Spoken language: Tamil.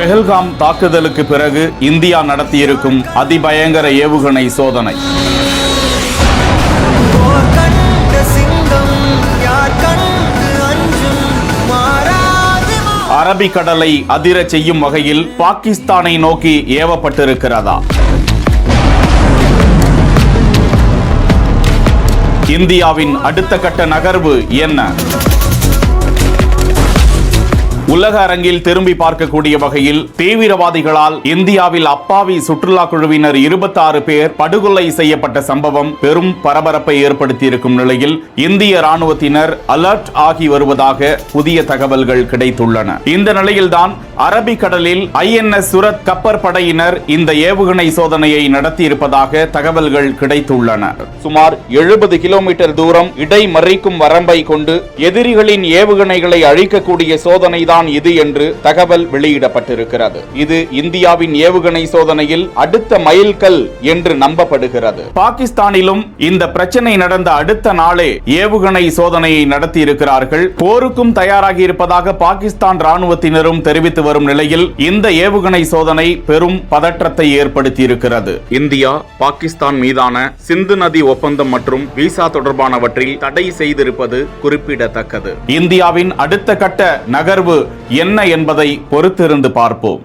பெஹல்காம் தாக்குதலுக்கு பிறகு இந்தியா நடத்தியிருக்கும் அதிபயங்கர ஏவுகணை சோதனை. அரபிக்கடலை அதிரச் செய்யும் வகையில் பாகிஸ்தானை நோக்கி ஏவப்பட்டிருக்கிறதா? இந்தியாவின் அடுத்த கட்ட நகர்வு என்ன? உலக அரங்கில் திரும்பி பார்க்கக்கூடிய வகையில் தீவிரவாதிகளால் இந்தியாவில் அப்பாவி சுற்றுலா குழுவினர் 26 பேர் படுகொலை செய்யப்பட்ட சம்பவம் பெரும் பரபரப்பை ஏற்படுத்தியிருக்கும் நிலையில் இந்திய ராணுவத்தினர் அலர்ட் ஆகி வருவதாக புதிய தகவல்கள் கிடைத்துள்ளன. இந்த நிலையில்தான் அரபிக்கடலில் INS சுரத் கப்பற்படையினர் இந்த ஏவுகணை சோதனையை நடத்தியிருப்பதாக தகவல்கள் கிடைத்துள்ளன. சுமார் 70 கிலோமீட்டர் தூரம் இடைமறிக்கும் வரம்பை கொண்டு எதிரிகளின் ஏவுகணைகளை அழிக்கக்கூடிய சோதனைதான் இது என்று தகவல் வெளியிடப்பட்டிருக்கிறது. இது இந்தியாவின் ஏவுகணை சோதனையில் அடுத்த மைல்கல் என்று நம்பப்படுகிறது. பாகிஸ்தானிலும் இந்த பிரச்சனை நடந்த அடுத்த நாளே ஏவுகணை சோதனையை நடத்தி இருக்கிறார்கள். போருக்கும் தயாராகி இருப்பதாக பாகிஸ்தான் ராணுவத்தினரும் தெரிவித்து வரும் நிலையில் இந்த ஏவுகணை சோதனை பெரும் பதற்றத்தை ஏற்படுத்தி இருக்கிறது. இந்தியா பாகிஸ்தான் மீதான சிந்து நதி ஒப்பந்தம் மற்றும் விசா தொடர்பானவற்றில் தடை செய்திருப்பது குறிப்பிடத்தக்கது. இந்தியாவின் அடுத்த கட்ட நகர்வு என்ன என்பதை பொறுத்திருந்து பார்ப்போம்.